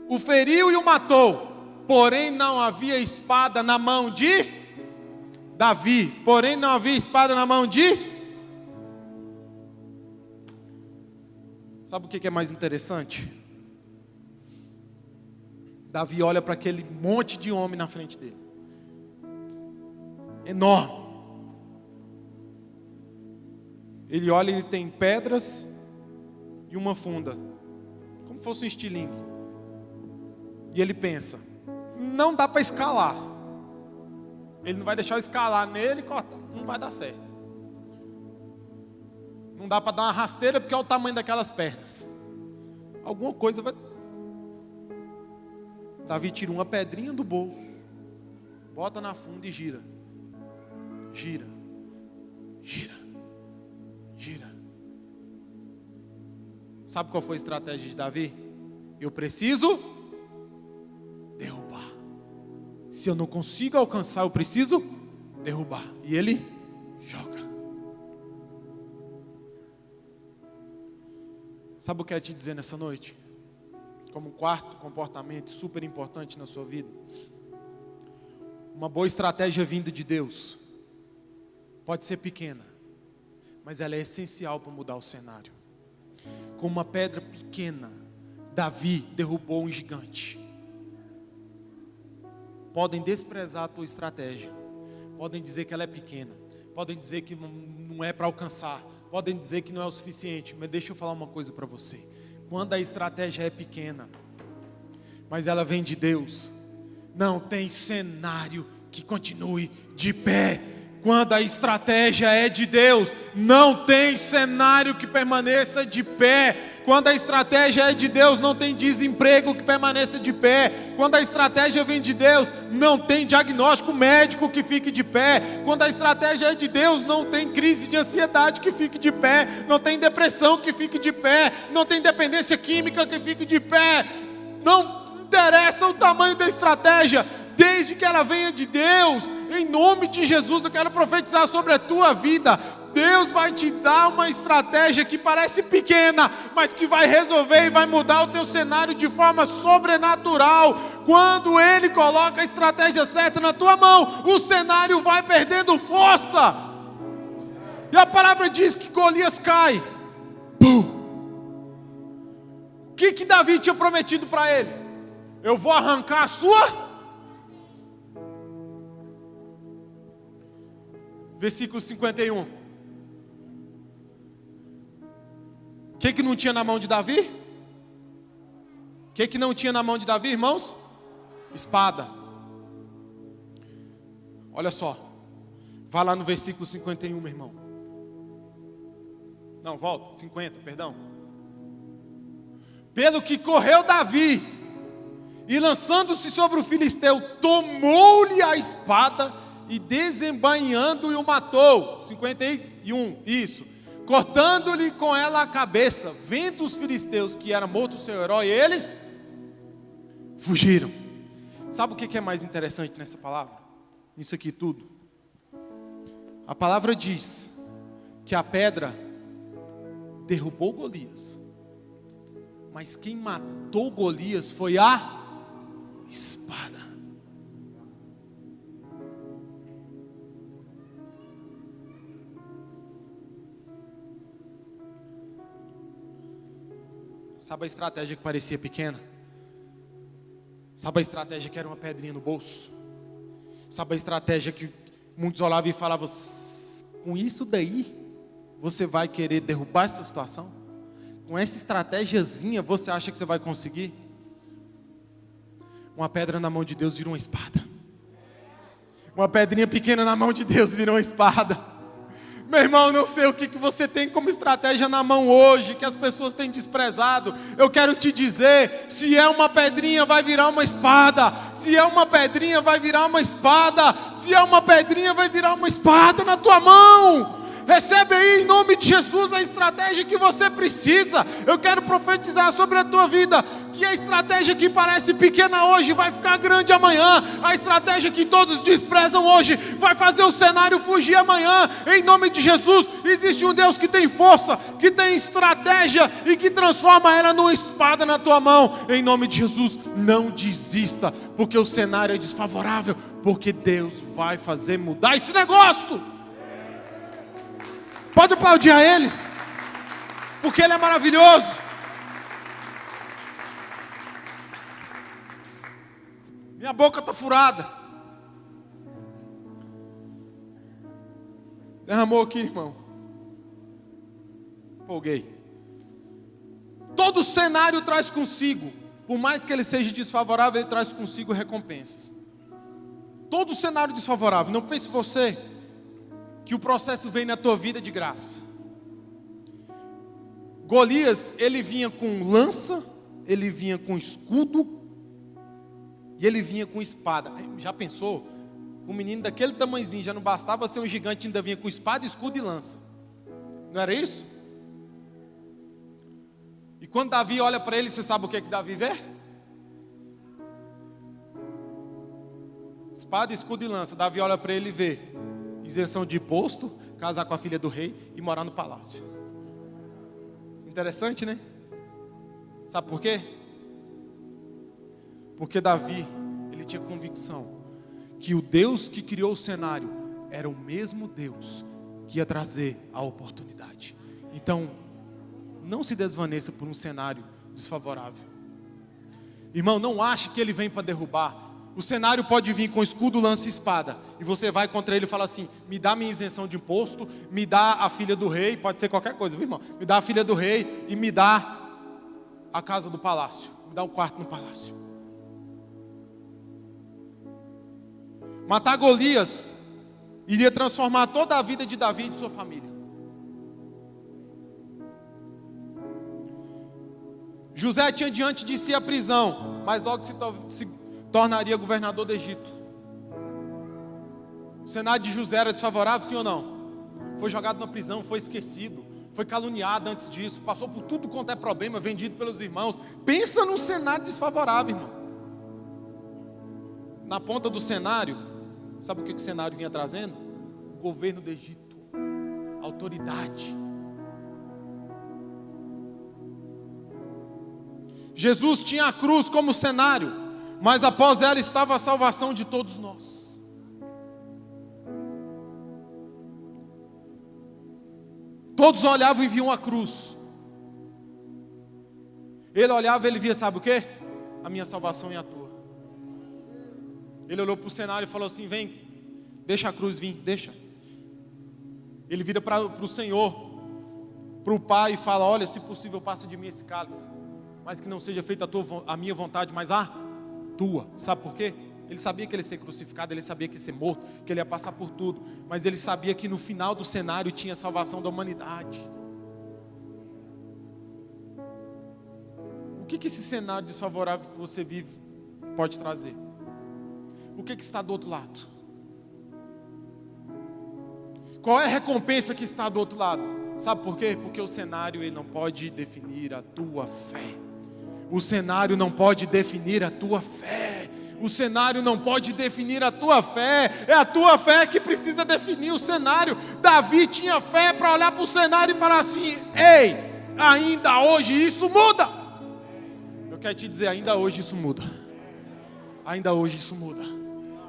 O feriu e o matou. Porém não havia espada na mão de Davi. Porém não havia espada na mão de... Sabe o que é mais interessante? Davi olha para aquele monte de homem na frente dele. Enorme. Ele olha e ele tem pedras e uma funda. Como fosse um estilingue. E ele pensa, não dá para escalar. Ele não vai deixar eu escalar nele, não vai dar certo. Não dá para dar uma rasteira porque é o tamanho daquelas pernas. Alguma coisa vai... Davi tira uma pedrinha do bolso, bota na funda e gira. Gira. Gira. Gira. Sabe qual foi a estratégia de Davi? Eu preciso derrubar. Se eu não consigo alcançar, eu preciso derrubar. E ele joga. Sabe o que eu quero te dizer nessa noite? Como um quarto comportamento super importante na sua vida. Uma boa estratégia vinda de Deus. Pode ser pequena, mas ela é essencial para mudar o cenário. Com uma pedra pequena, Davi derrubou um gigante. Podem desprezar a tua estratégia. Podem dizer que ela é pequena. Podem dizer que não é para alcançar. Podem dizer que não é o suficiente. Mas deixa eu falar uma coisa para você. Quando a estratégia é pequena, mas ela vem de Deus, não tem cenário que continue de pé. Quando a estratégia é de Deus, não tem cenário que permaneça de pé. Quando a estratégia é de Deus, não tem desemprego que permaneça de pé. Quando a estratégia vem de Deus, não tem diagnóstico médico que fique de pé. Quando a estratégia é de Deus, não tem crise de ansiedade que fique de pé. Não tem depressão que fique de pé. Não tem dependência química que fique de pé. Não interessa o tamanho da estratégia, desde que ela venha de Deus. Em nome de Jesus, eu quero profetizar sobre a tua vida. Deus vai te dar uma estratégia que parece pequena, mas que vai resolver e vai mudar o teu cenário de forma sobrenatural. Quando Ele coloca a estratégia certa na tua mão, o cenário vai perdendo força. E a palavra diz que Golias cai. Pum. O que Davi tinha prometido para ele? Eu vou arrancar a sua... Versículo 51. O que não tinha na mão de Davi? O que não tinha na mão de Davi, irmãos? Espada. Olha só. Vá lá no versículo 51, meu irmão. Não, volta. 50, perdão. Pelo que correu Davi, e lançando-se sobre o filisteu, tomou-lhe a espada, e desembainhando-o o matou. 51, isso. Cortando-lhe com ela a cabeça. Vendo os filisteus que era morto o seu herói, eles fugiram. Sabe o que é mais interessante nessa palavra? Nisso aqui tudo. A palavra diz que a pedra derrubou Golias, mas quem matou Golias foi a espada. Sabe a estratégia que parecia pequena? Sabe a estratégia que era uma pedrinha no bolso? Sabe a estratégia que muitos olhavam e falavam: com isso daí, você vai querer derrubar essa situação? Com essa estratégiazinha, você acha que você vai conseguir? Uma pedra na mão de Deus virou uma espada. Uma pedrinha pequena na mão de Deus virou uma espada. Meu irmão, não sei o que você tem como estratégia na mão hoje, que as pessoas têm desprezado. Eu quero te dizer, se é uma pedrinha vai virar uma espada. Se é uma pedrinha vai virar uma espada. Se é uma pedrinha vai virar uma espada na tua mão. Recebe aí em nome de Jesus a estratégia que você precisa. Eu quero profetizar sobre a tua vida, que a estratégia que parece pequena hoje vai ficar grande amanhã. A estratégia que todos desprezam hoje vai fazer o cenário fugir amanhã. Em nome de Jesus, existe um Deus que tem força, que tem estratégia e que transforma ela numa espada na tua mão. Em nome de Jesus, não desista, porque o cenário é desfavorável, porque Deus vai fazer mudar esse negócio. Pode aplaudir a Ele, porque Ele é maravilhoso. Minha boca está furada. Derramou aqui, irmão. Empolguei. Todo cenário traz consigo, por mais que ele seja desfavorável, ele traz consigo recompensas. Todo cenário desfavorável, não pense você que o processo vem na tua vida de graça. Golias, ele vinha com lança, ele vinha com escudo, e ele vinha com espada. Já pensou? Um menino daquele tamanhozinho, já não bastava ser um gigante, ainda vinha com espada, escudo e lança. Não era isso? E quando Davi olha para ele, você sabe o que Davi vê? Espada, escudo e lança. Davi olha para ele e vê isenção de imposto, casar com a filha do rei e morar no palácio. Interessante, né? Sabe por quê? Porque Davi, ele tinha convicção que o Deus que criou o cenário era o mesmo Deus que ia trazer a oportunidade. Então, não se desvaneça por um cenário desfavorável. Irmão, não ache que ele vem para derrubar. O cenário pode vir com escudo, lança e espada. E você vai contra ele e fala assim: me dá minha isenção de imposto, me dá a filha do rei, pode ser qualquer coisa, viu, irmão? Me dá a filha do rei e me dá a casa do palácio. Me dá um quarto no palácio. Matar Golias iria transformar toda a vida de Davi e de sua família. José tinha diante de si a prisão, mas logo se tornaria governador do Egito. O cenário de José era desfavorável, sim ou não? Foi jogado na prisão, foi esquecido, foi caluniado antes disso, passou por tudo quanto é problema, vendido pelos irmãos. Pensa num cenário desfavorável, irmão. Na ponta do cenário, sabe o que o cenário vinha trazendo? O governo do Egito, autoridade. Jesus tinha a cruz como cenário, mas após ela estava a salvação de todos nós. Todos olhavam e viam a cruz. Ele olhava e ele via, sabe o quê? A minha salvação e a tua. Ele olhou para o cenário e falou assim: vem, deixa a cruz vir, deixa. Ele vira para o Senhor, para o Pai e fala: olha, se possível passa de mim esse cálice, mas que não seja feita a minha vontade, mas a tua. Sabe por quê? Ele sabia que ele ia ser crucificado, ele sabia que ia ser morto, que ele ia passar por tudo, mas ele sabia que no final do cenário tinha a salvação da humanidade. O que esse cenário desfavorável que você vive pode trazer? O que está do outro lado? Qual é a recompensa que está do outro lado? Sabe por quê? Porque o cenário ele não pode definir a tua fé. O cenário não pode definir a tua fé. O cenário não pode definir a tua fé. É a tua fé que precisa definir o cenário. Davi tinha fé para olhar para o cenário e falar assim: ei, ainda hoje isso muda. Eu quero te dizer, ainda hoje isso muda. Ainda hoje isso muda.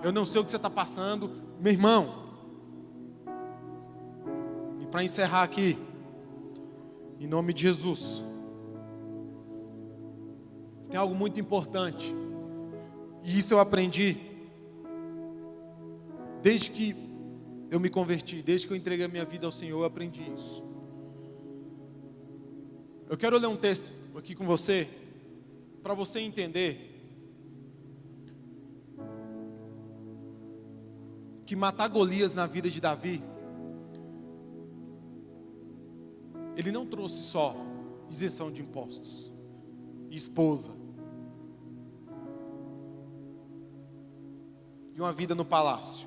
Eu não sei o que você está passando, meu irmão. E para encerrar aqui, em nome de Jesus, tem algo muito importante. E isso eu aprendi desde que eu me converti, desde que eu entreguei a minha vida ao Senhor, eu aprendi isso. Eu quero ler um texto aqui com você, para você entender que matar Golias na vida de Davi, ele não trouxe só isenção de impostos e esposa e uma vida no palácio.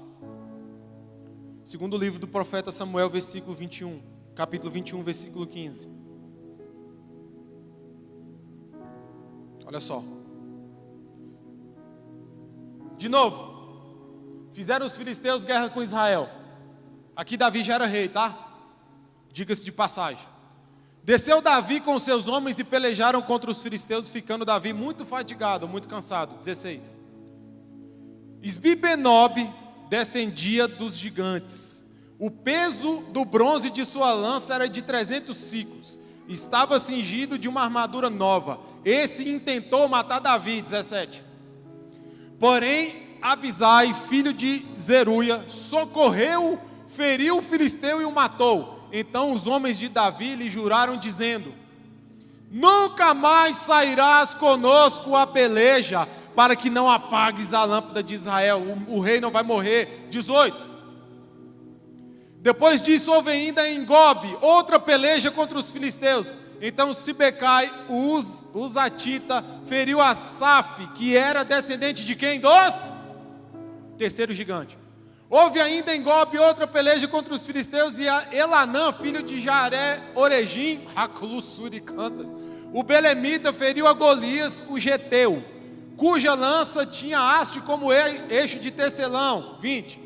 Segundo o livro do profeta Samuel, capítulo 21, versículo 15. Olha só. De novo, fizeram os filisteus guerra com Israel. Aqui Davi já era rei, tá? Diga-se de passagem. Desceu Davi com seus homens e pelejaram contra os filisteus, ficando Davi muito fatigado, muito cansado. 16. Isbi-Benob descendia dos gigantes. O peso do bronze de sua lança era de 300 siclos. Estava cingido de uma armadura nova. Esse intentou matar Davi. 17. Porém, Abisai, filho de Zeruia, socorreu, feriu o filisteu e o matou. Então os homens de Davi lhe juraram, dizendo: nunca mais sairás conosco a peleja, para que não apagues a lâmpada de Israel. O rei não vai morrer. 18. Depois disso houve ainda em Gobe outra peleja contra os filisteus. Então Sibecai, o Uzatita, feriu Asaf, que era descendente de quem? Dos? Terceiro gigante. Houve ainda em Gobe outra peleja contra os filisteus, e Elanã, filho de Jaré, Orejim, o belemita, feriu a Golias, o geteu, cuja lança tinha haste como eixo de tecelão. 20.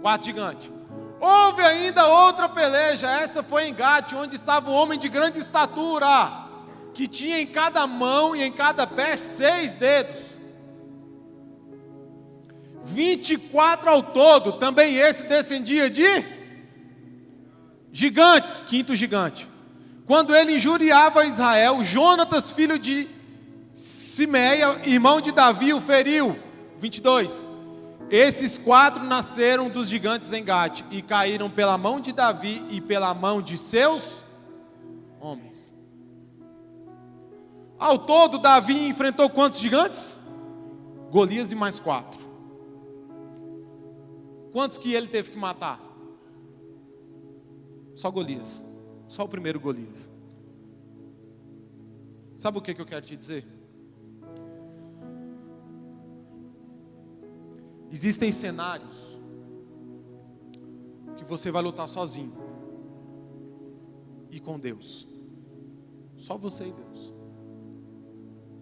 Quarto gigante. Houve ainda outra peleja, essa foi em Gate, onde estava um homem de grande estatura, que tinha em cada mão e em cada pé 6 dedos. 24 ao todo, também esse descendia de gigantes. Quinto gigante. Quando ele injuriava Israel, Jonatas, filho de Simeia, irmão de Davi, o feriu. 22. Esses 4 nasceram dos gigantes em Gate e caíram pela mão de Davi e pela mão de seus homens. Ao todo, Davi enfrentou quantos gigantes? Golias e mais 4. Quantos que ele teve que matar? Só Golias. Só o primeiro Golias. Sabe o que eu quero te dizer? Existem cenários que você vai lutar sozinho e com Deus. Só você e Deus.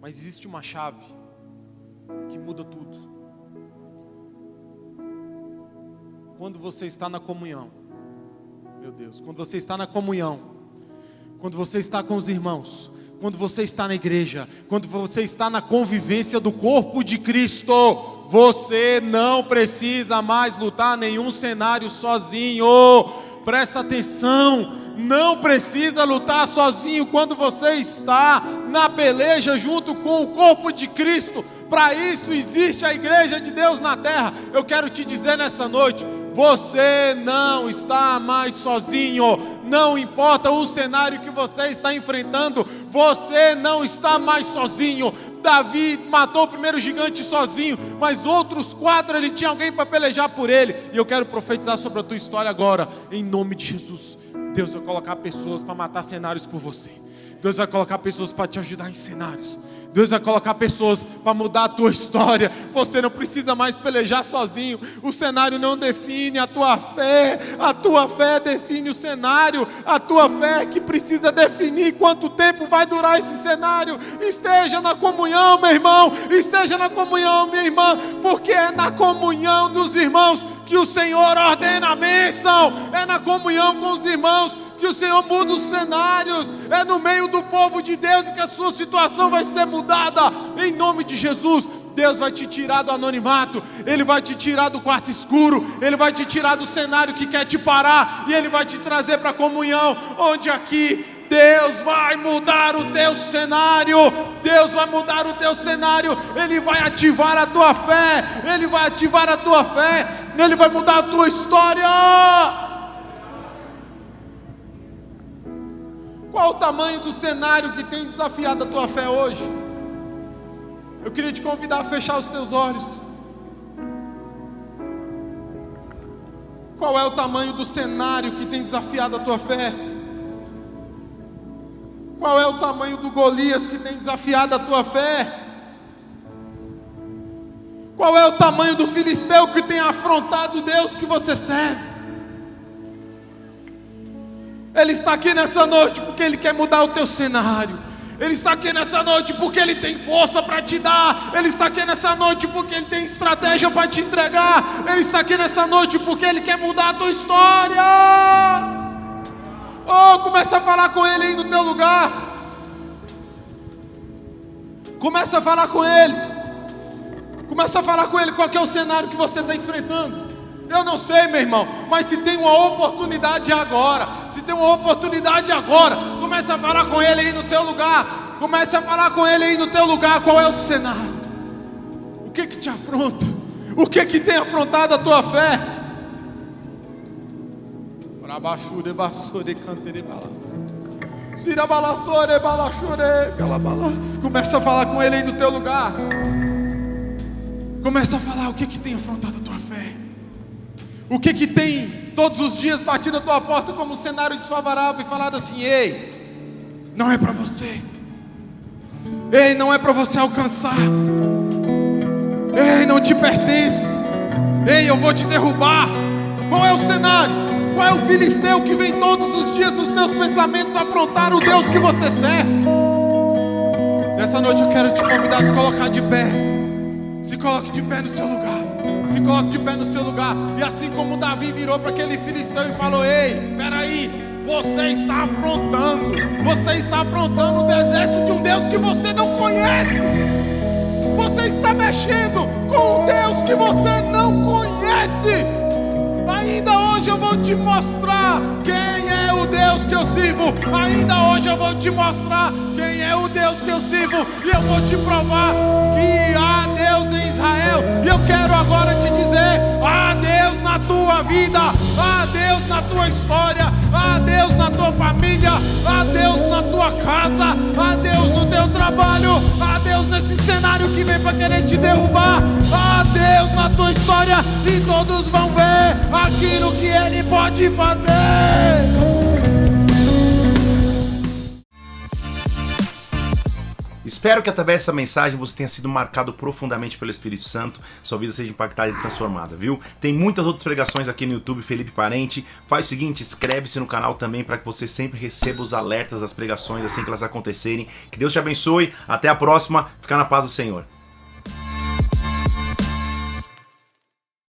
Mas existe uma chave que muda tudo. Quando você está na comunhão, meu Deus, quando você está na comunhão, quando você está com os irmãos, quando você está na igreja, quando você está na convivência do corpo de Cristo, você não precisa mais lutar nenhum cenário sozinho. Presta atenção, não precisa lutar sozinho quando você está na peleja junto com o corpo de Cristo. Para isso existe a igreja de Deus na terra. Eu quero te dizer nessa noite, você não está mais sozinho. Não importa o cenário que você está enfrentando, você não está mais sozinho. Davi matou o primeiro gigante sozinho, mas outros 4 ele tinha alguém para pelejar por ele. E eu quero profetizar sobre a tua história agora, em nome de Jesus. Deus vai colocar pessoas para matar cenários por você. Deus vai colocar pessoas para te ajudar em cenários. Deus vai colocar pessoas para mudar a tua história. Você não precisa mais pelejar sozinho. O cenário não define a tua fé. A tua fé define o cenário. A tua fé é que precisa definir quanto tempo vai durar esse cenário. Esteja na comunhão, meu irmão. Esteja na comunhão, minha irmã. Porque é na comunhão dos irmãos que o Senhor ordena a bênção. É na comunhão com os irmãos que o Senhor muda os cenários. É no meio do povo de Deus que a sua situação vai ser mudada. Em nome de Jesus, Deus vai te tirar do anonimato. Ele vai te tirar do quarto escuro. Ele vai te tirar do cenário que quer te parar. E Ele vai te trazer para a comunhão, onde aqui Deus vai mudar o teu cenário. Deus vai mudar o teu cenário. Ele vai ativar a tua fé. Ele vai ativar a tua fé. Ele vai mudar a tua história. Qual o tamanho do cenário que tem desafiado a tua fé hoje? Eu queria te convidar a fechar os teus olhos. Qual é o tamanho do cenário que tem desafiado a tua fé? Qual é o tamanho do Golias que tem desafiado a tua fé? Qual é o tamanho do filisteu que tem afrontado o Deus que você serve? Ele está aqui nessa noite porque Ele quer mudar o teu cenário. Ele está aqui nessa noite porque Ele tem força para te dar. Ele está aqui nessa noite porque Ele tem estratégia para te entregar. Ele está aqui nessa noite porque Ele quer mudar a tua história. Oh, começa a falar com Ele aí no teu lugar. Começa a falar com Ele. Começa a falar com Ele qual que é o cenário que você está enfrentando. Eu não sei, meu irmão, mas se tem uma oportunidade agora, se tem uma oportunidade agora, começa a falar com Ele aí no teu lugar. Começa a falar com Ele aí no teu lugar. Qual é o cenário? O que te afronta? O que tem afrontado a tua fé? Começa a falar com Ele aí no teu lugar. Começa a falar o que tem afrontado a tua fé. O que tem todos os dias batido a tua porta como um cenário desfavorável e falado assim: ei, não é para você. Ei, não é para você alcançar. Ei, não te pertence. Ei, eu vou te derrubar. Qual é o cenário? Qual é o filisteu que vem todos os dias nos teus pensamentos afrontar o Deus que você serve? Nessa noite eu quero te convidar a se colocar de pé. Se coloque de pé no seu lugar. Se coloque de pé no seu lugar. E assim como Davi virou para aquele filisteu e falou: ei, peraí, você está afrontando o deserto de um Deus que você não conhece. Você está mexendo com um Deus que você não conhece. Ainda hoje eu vou te mostrar quem é o Deus que eu sirvo. Ainda hoje eu vou te mostrar quem é o Deus que eu sirvo. E eu vou te provar que há Deus em Israel. E eu quero agora te dizer: há Deus na tua vida, há Deus na tua história, há Deus na tua família, há Deus na tua casa, há Deus no teu trabalho, há Deus nesse cenário que vem para querer te derrubar, há Deus Deus na tua história e todos vão ver aquilo que Ele pode fazer. Espero que através dessa mensagem você tenha sido marcado profundamente pelo Espírito Santo, sua vida seja impactada e transformada, viu? Tem muitas outras pregações aqui no YouTube, Felipe Parente. Faz o seguinte, inscreve-se no canal também para que você sempre receba os alertas das pregações assim que elas acontecerem. Que Deus te abençoe, até a próxima, fica na paz do Senhor.